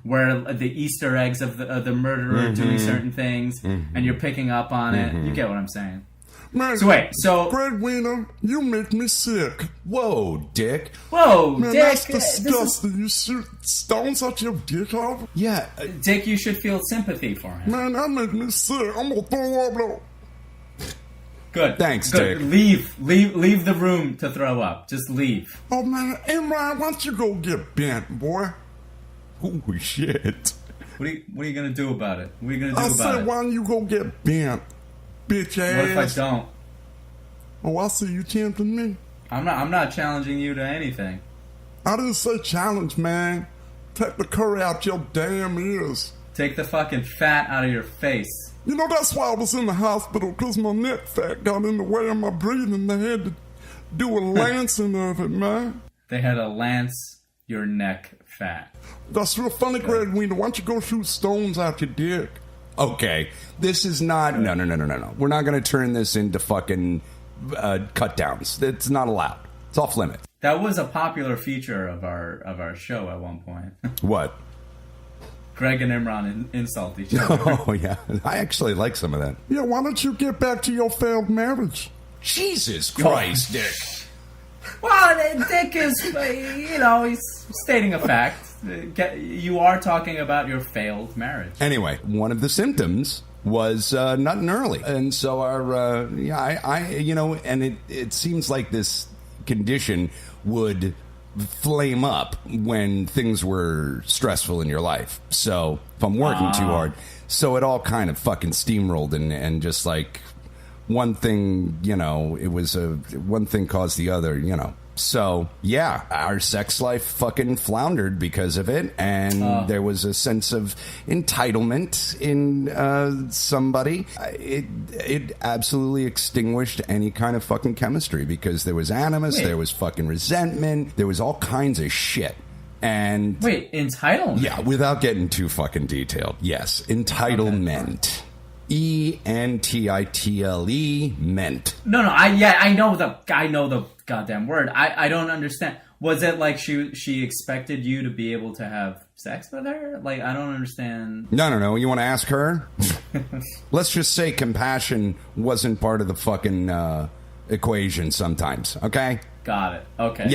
where the Easter eggs of the murderer doing certain things, and you're picking up on it. You get what I'm saying? Man, So Greg Wiener, you make me sick. Whoa, Dick. whoa, Man, Dick, that's disgusting. You shoot stones at your dick off? Yeah. Dick, you should feel sympathy for him. Man, that make me sick. I'm gonna throw up though. Good. Thanks, Good. Dick. Leave the room to throw up. Just leave. Oh man, Imran, why don't you go get bent, boy? Oh, shit. What are you gonna do about it? What are you gonna do I about said, it? why don't you go get bent, bitch ass? What if I don't? Oh, I see you tempting me. I'm not challenging you to anything. I didn't say challenge, man. Take the curry out your damn ears. Take the fucking fat out of your face. That's why I was in the hospital, because my neck fat got in the way of my breathing. They had to do a lancing of it, man. They had to lance your neck fat. That's real funny, Greg Wiener. Why don't you go shoot stones out your dick? Okay, this is not... No. We're not going to turn this into fucking cut downs. It's not allowed. It's off limits. That was a popular feature of our show at one point. What? Greg and Imran insult each other. Oh, yeah. I actually like some of that. Yeah, why don't you get back to your failed marriage? Jesus Christ, Dick. Well, Dick is, he's stating a fact. You are talking about your failed marriage. Anyway, one of the symptoms was nutting early. And so it seems like this condition would flame up when things were stressful in your life. So if I'm working too hard, so it all kind of fucking steamrolled and just like one thing, it was one thing caused the other, So, yeah, our sex life fucking floundered because of it, and there was a sense of entitlement in somebody. It absolutely extinguished any kind of fucking chemistry because there was animus, there was fucking resentment, there was all kinds of shit. And wait, entitlement? Yeah, without getting too fucking detailed. Yes, entitlement. E-N-T-I-T-L-E meant. No, I know the goddamn word. I don't understand. Was it like she expected you to be able to have sex with her? Like, I don't understand. No. You want to ask her? Let's just say compassion wasn't part of the fucking equation sometimes, okay? Got it. Okay.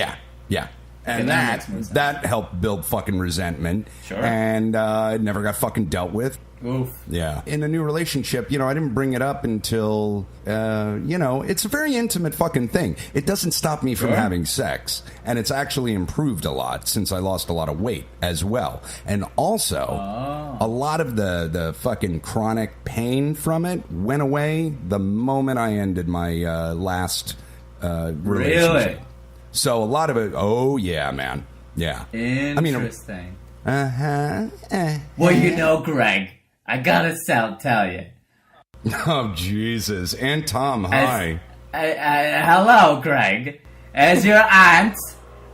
Yeah. And that helped build fucking resentment. Sure. And it never got fucking dealt with. Oof. Yeah. In a new relationship, I didn't bring it up until, it's a very intimate fucking thing. It doesn't stop me from having sex. And it's actually improved a lot since I lost a lot of weight as well. And also, a lot of the fucking chronic pain from it went away the moment I ended my last relationship. Really? So a lot of it, oh yeah, man. Yeah. Interesting. Well, Greg, I gotta tell you. Oh, Jesus. And Tom, hi. Hello, Greg. As your aunt,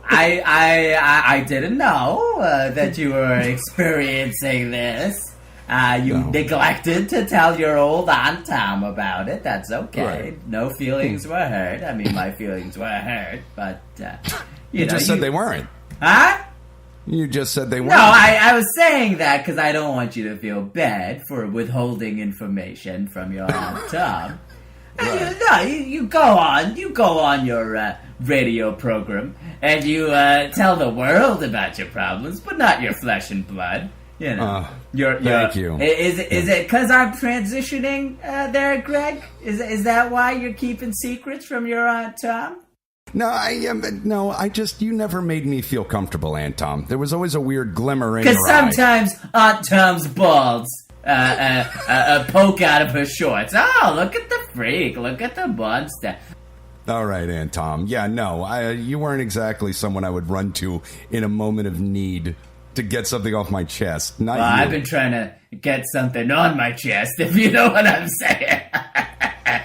I didn't know that you were experiencing this. You No. neglected to tell your old Aunt Tom about it. That's okay. Right. No feelings were hurt. I mean, my feelings were hurt, but You know, just said they weren't. Huh? You just said they weren't. No, I was saying that because I don't want you to feel bad for withholding information from your Aunt Tom. You go on your radio program and you tell the world about your problems, but not your flesh and blood. You know, thank you. Is it because I'm transitioning there, Greg? Is that why you're keeping secrets from your Aunt Tom? No, I just, you never made me feel comfortable, Aunt Tom. There was always a weird glimmer in your Because eye. sometimes Aunt Tom's balls poke out of her shorts. Oh, look at the freak! Look at the monster! All right, Aunt Tom. Yeah, no, you weren't exactly someone I would run to in a moment of need to get something off my chest. Not Well, you. I've been trying to get something on my chest, if you know what I'm saying.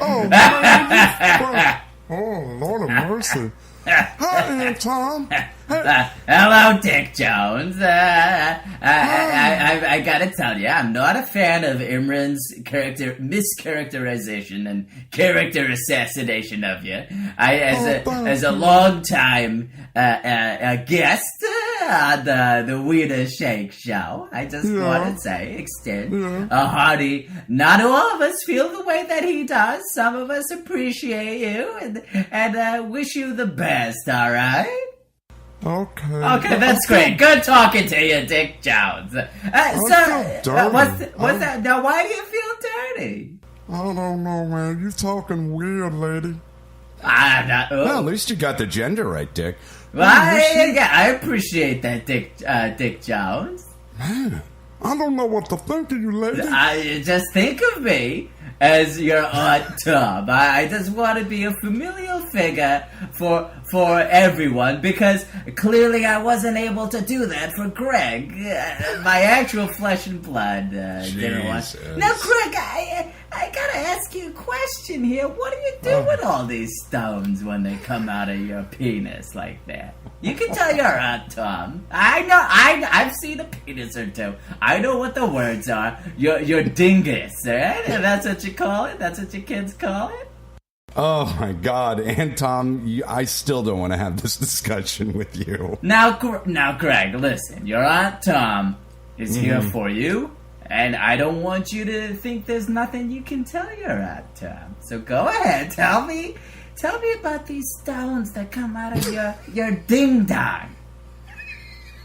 Oh, man, oh, Lord of mercy. Hi, Aunt Tom. Hello, Dick Jones. I gotta tell you, I'm not a fan of Imran's mischaracterization and character assassination of you. As a long time guest on the Weirder Shake show, I just want to extend a hearty. Not all of us feel the way that he does. Some of us appreciate you and wish you the best. All right. Okay, that's great. Good talking to you, Dick Jones. So, what's that? Now, why do you feel dirty? I don't know, man. You talking weird, lady. I'm not. Well, at least you got the gender right, Dick. Well, I appreciate that, Dick Jones. Man, I don't know what to think of you, lady. Just think of me as your Aunt Tom. I just want to be a familial figure for everyone because clearly I wasn't able to do that for Gregg. My actual flesh and blood didn't want. Now, Gregg, I gotta ask you a question here. What do you do with all these stones when they come out of your penis like that? You can tell your Aunt Tom. I know. I've seen a penis or two. I know what the words are. Your dingus, right? That's what you call it. That's what your kids call it. Oh my God, Aunt Tom, I still don't want to have this discussion with you. Now, Gregg, listen. Your Aunt Tom is here for you, and I don't want you to think there's nothing you can tell your Aunt Tom. So go ahead, tell me about these stones that come out of your ding dong.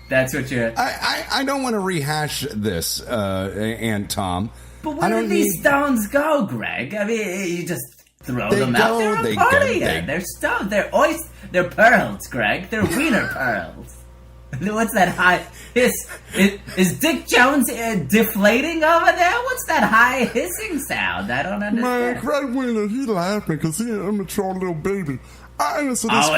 That's what you're. I don't want to rehash this, Aunt Tom. But where do these stones go, Gregg? I mean, you just throw them out there and party. They're stones. They're pearls, Gregg. They're wiener pearls. What's that high hiss? Is Dick Jones deflating over there? What's that high hissing sound? I don't understand. Man, Gregg Wiener, he laughing because he an immature little baby. I answer this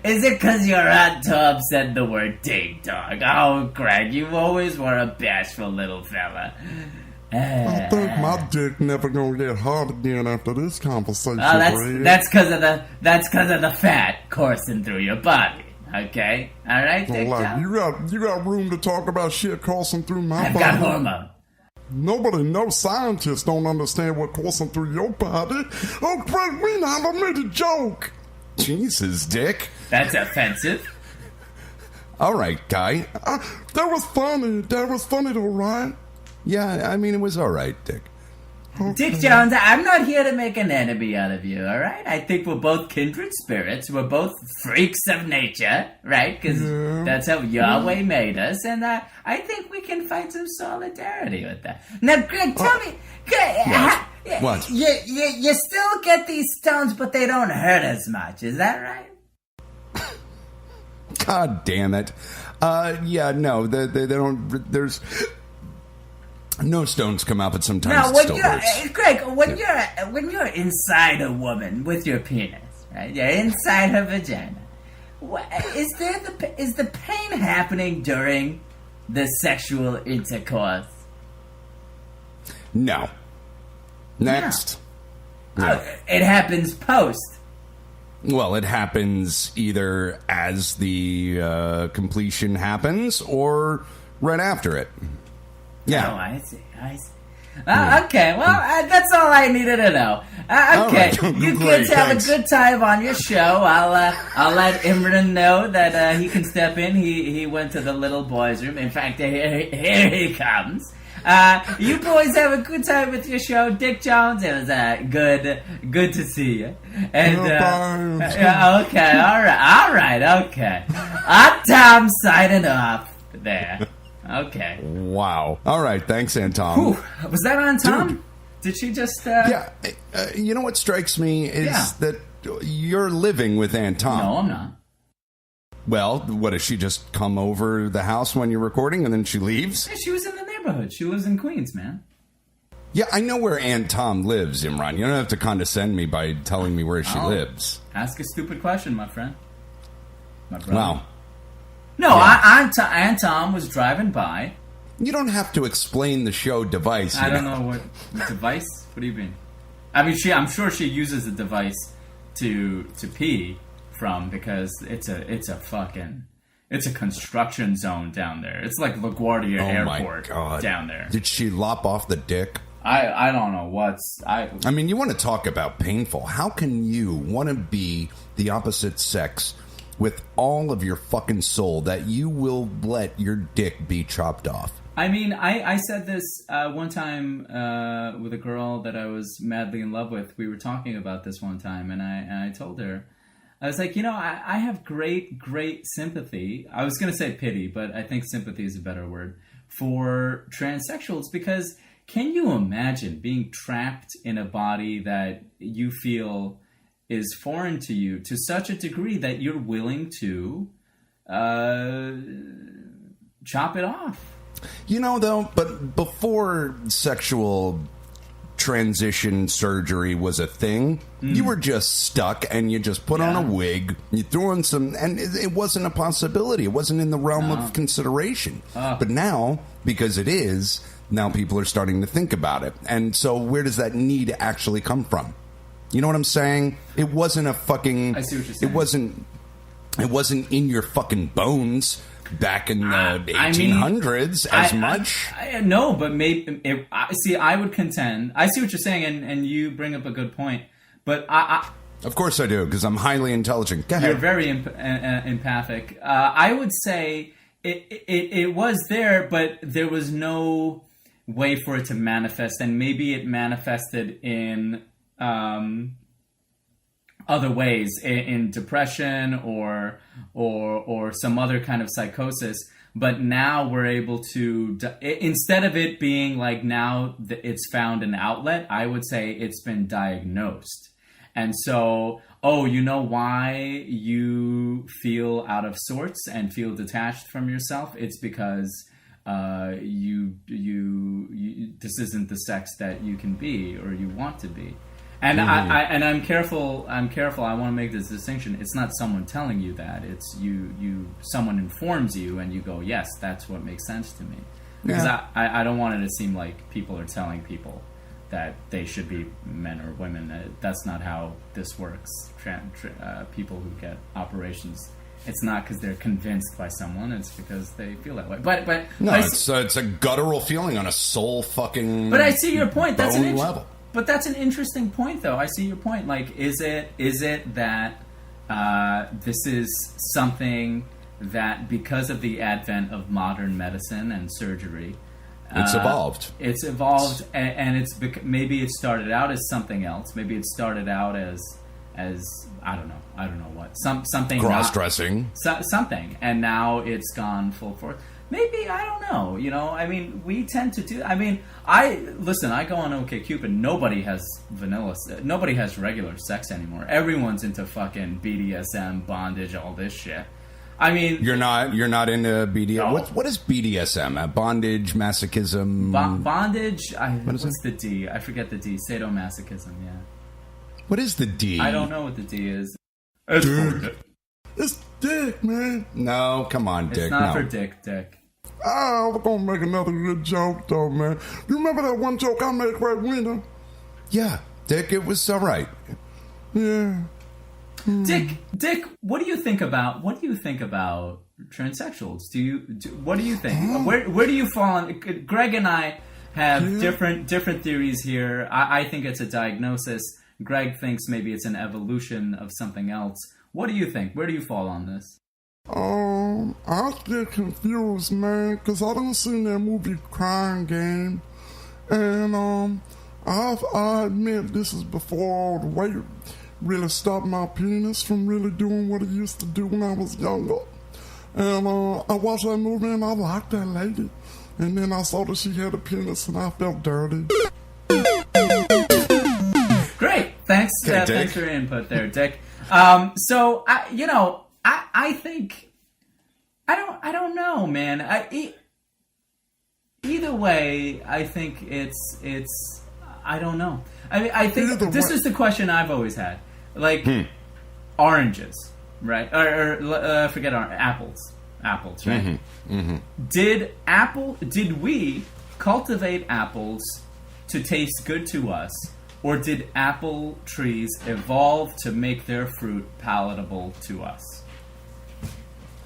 is it because your Aunt Tom said the word ding dong? Oh, Gregg, you always were a bashful little fella. I think my dick never gonna get hard again after this conversation. Oh, that's because of the fat coursing through your body. Okay, all right, Dick Jones? You got room to talk about shit coursing through my body. I've got hormone. No scientists don't understand what coursing through your body. Oh, Gregg Wiener, I made a joke. Jesus, Dick. That's offensive. All right, guy. That was funny. That was funny, though, right? Yeah, I mean, it was all right, Dick. Okay. Dick Jones, I'm not here to make an enemy out of you, all right? I think we're both kindred spirits. We're both freaks of nature, right? Because that's how Yahweh made us, and I think we can find some solidarity with that. Now, Gregg, tell me, What? You still get these stones, but they don't hurt as much. Is that right? God damn it. Yeah, no, they don't. There's no stones come out, but sometimes it still hurts. Gregg, when you're inside a woman with your penis, right? You're inside her vagina. Is the pain happening during the sexual intercourse? No. Next. No. It happens post. Well, it happens either as the completion happens or right after it. Yeah. Oh, I see. Okay, well, that's all I needed to know. Okay, right. you Great, kids have thanks. a good time on your show. I'll let Imran know that he can step in. He went to the little boys' room. In fact, here he comes. You boys have a good time with your show, Dick Jones. It was good to see you. And okay, all right, okay. Tom signing off there. Okay. Wow. All right. Thanks, Anton. Whew. Was that on Tom? Dude. Did she just? Yeah. You know what strikes me is that you're living with Anton. No, I'm not. Well, what, does she just come over the house when you're recording and then she leaves? She was in the neighborhood. She lives in Queens, man. Yeah, I know where Aunt Tom lives, Imran. You don't have to condescend me by telling me where she lives. Ask a stupid question, my friend. My brother. Wow. No, Yeah. Aunt Tom was driving by. You don't have to explain the show device. I don't know what device. What do you mean? I mean, I'm sure she uses a device to pee from, because it's a construction zone down there. It's like LaGuardia Airport down there. Did she lop off the dick? I don't know I mean, you want to talk about painful. How can you want to be the opposite sex with all of your fucking soul that you will let your dick be chopped off? I mean, I said this one time with a girl that I was madly in love with. We were talking about this one time, and I told her, I was like, I have great sympathy. I was going to say pity, but I think sympathy is a better word for transsexuals, because can you imagine being trapped in a body that you feel is foreign to you to such a degree that you're willing to chop it off? Though, but before sexual transition surgery was a thing, you were just stuck and you just put on a wig, you threw in some, and it wasn't a possibility. It wasn't in the realm of consideration. But now, because it is, now people are starting to think about it. And so where does that need actually come from? You know what I'm saying? It wasn't a fucking... I see what you're saying. It wasn't in your fucking bones back in the 1800s as much. No, but maybe... I would contend... I see what you're saying, and you bring up a good point. But Of course I do, because I'm highly intelligent. Go ahead. You're very empathic. I would say it was there, but there was no way for it to manifest, and maybe it manifested in other ways, in depression or some other kind of psychosis. But now we're able to, instead of it being like now it's found an outlet, I would say it's been diagnosed. And so, you know why you feel out of sorts and feel detached from yourself? It's because you this isn't the sex that you can be or you want to be. And I'm careful. I want to make this distinction. It's not someone telling you that. It's someone informs you, and you go, yes, that's what makes sense to me. Because I don't want it to seem like people are telling people that they should be men or women. That's not how this works. People who get operations, it's not because they're convinced by someone. It's because they feel that way. But no, it's a guttural feeling on a soul fucking. But I see your point. That's bone level. But that's an interesting point, though. I see your point. Like, is it that this is something that, because of the advent of modern medicine and surgery, it's evolved. It's evolved, and maybe it started out as something else. Maybe it started out as I don't know what, something cross-dressing, something, and now it's gone full force. Maybe, I don't know. I mean, we tend to do. I mean, I go on OkCupid. Nobody has nobody has regular sex anymore. Everyone's into fucking BDSM, bondage, all this shit. I mean, you're not into BDSM. No. What is BDSM? Bondage, masochism. Bondage. What's the D? I forget the D. Sadomasochism. Yeah. What is the D? I don't know what the D is. It's dick, man. No, come on, Dick. It's not for Dick. We're gonna make another good joke, though, man. You remember that one joke I made right window? Yeah, Dick, it was all right. Yeah. Dick, what do you think about transsexuals? What do you think? Where do you fall on? Greg and I have different theories here. I think it's a diagnosis. Greg thinks maybe it's an evolution of something else. What do you think? Where do you fall on this? I get confused, man, because I done seen that movie Crying Game, and I admit this is before the weight really stopped my penis from really doing what it used to do when I was younger. And I watched that movie and I liked that lady, and then I saw that she had a penis and I felt dirty. Great, thanks for your input there, Dick. So I think I don't know, man. Either way, I think it's I don't know. I think this is the question I've always had. Like oranges, right? Or forget apples, right? Mm-hmm. Did we cultivate apples to taste good to us? Or did apple trees evolve to make their fruit palatable to us?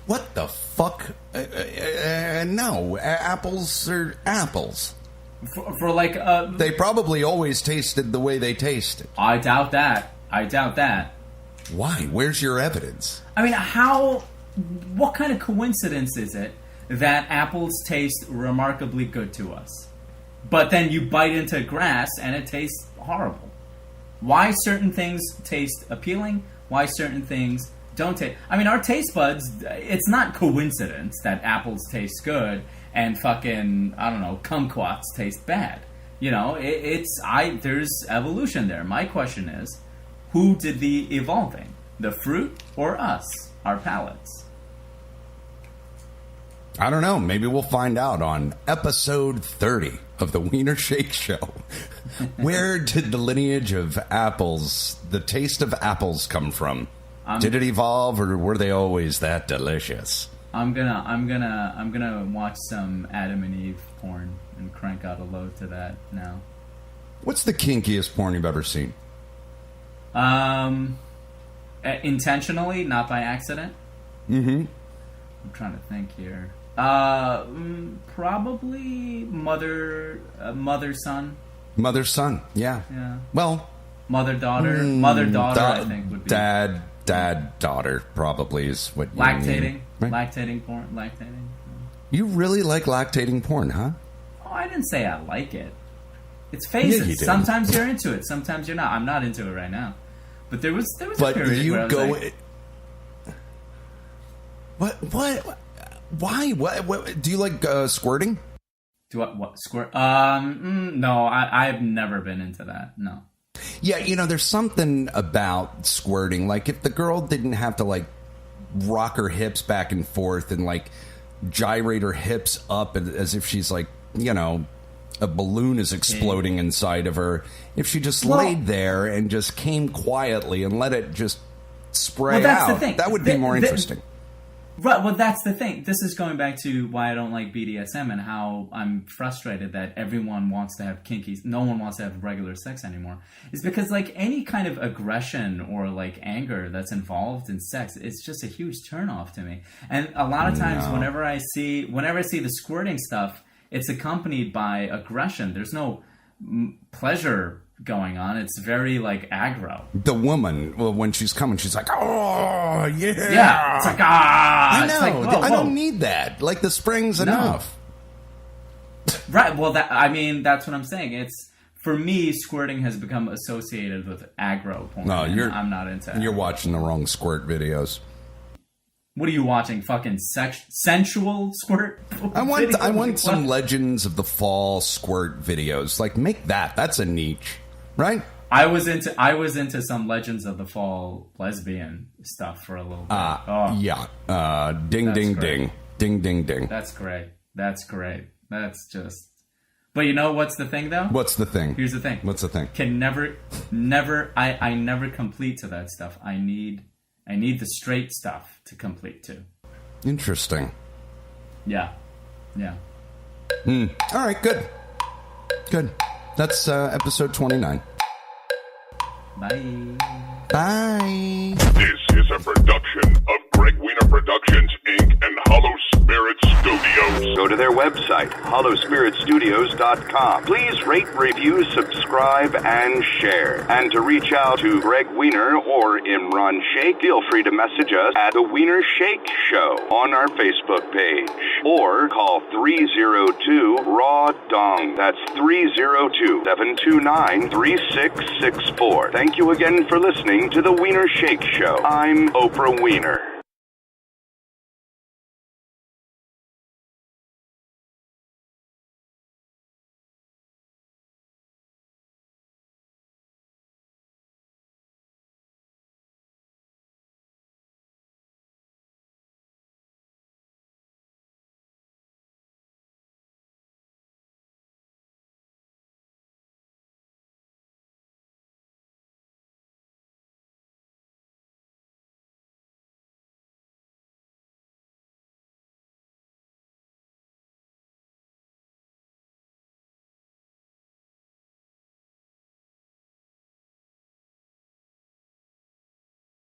What the fuck? No, apples are apples. For like... they probably always tasted the way they tasted. I doubt that. Why? Where's your evidence? I mean, what kind of coincidence is it that apples taste remarkably good to us? But then you bite into grass and it tastes horrible. Why certain things taste appealing? Why certain things don't taste? I mean, our taste buds, it's not coincidence that apples taste good and fucking, I don't know, kumquats taste bad. You know, there's evolution there. My question is, who did the evolving? The fruit or us? Our palates? I don't know. Maybe we'll find out on episode 30 of the Wiener Shake Show. Where did the lineage of apples, the taste of apples, come from? Did it evolve, or were they always that delicious? I'm gonna watch some Adam and Eve porn and crank out a load to that now. What's the kinkiest porn you've ever seen? Intentionally, not by accident. Mm-hmm. I'm trying to think here. Probably mother son. Mother son, yeah. Well, mother daughter. I think would be dad daughter probably is what you lactating. mean, right? Lactating porn. Lactating. You really like lactating porn, huh? Oh, I didn't say I like it. It's phases. Yeah, you did. Sometimes you're into it. Sometimes you're not. I'm not into it right now. But there was a period where I was like, What? Why? What? Do you like squirting? Do what? Squirt? No, I've never been into that. No. Yeah, there's something about squirting. Like, if the girl didn't have to, like, rock her hips back and forth and, like, gyrate her hips up as if she's, like, a balloon is exploding inside of her. If she just laid there and just came quietly and let it just spray that's out, the thing. that would be more interesting. Right, well, that's the thing. This is going back to why I don't like BDSM and how I'm frustrated that everyone wants to have kinkies. No one wants to have regular sex anymore. Is because, like, any kind of aggression or, like, anger that's involved in sex, it's just a huge turnoff to me. And a lot of times, whenever I see the squirting stuff, it's accompanied by aggression. There's no pleasure going on. It's very, like, aggro. The woman, well, when she's coming, she's like, oh, yeah. Yeah, it's like, ah. I know. It's like, whoa. I don't need that. Like, the spring's enough. Right, well, that's what I'm saying. It's, for me, squirting has become associated with aggro porn. No, I'm not into it. You're watching the wrong squirt videos. What are you watching? Fucking sensual squirt? I want some Legends of the Fall squirt videos. Like, make that. That's a niche. Right? I was into some Legends of the Fall lesbian stuff for a little bit. Yeah. Ding, ding, ding. Ding, ding, ding. That's great. That's just... But you know what's the thing, though? What's the thing? Here's the thing. What's the thing? I never complete to that stuff. I need the straight stuff to complete to. Interesting. Yeah. All right, good. That's episode 29. Bye. Bye. This is a production of Gregg Wiener Productions, Inc. and Hollow Spirit Studios. Go to their website, hollowspiritstudios.com. Please rate, review, subscribe, and share. And to reach out to Gregg Wiener or Imran Sheikh, feel free to message us at The Wiener Sheikh Show on our Facebook page. Or call 302-RAW-DONG. That's 302-729-3664. Thank you again for listening to The Wiener Sheikh Show. I'm Oprah Wiener.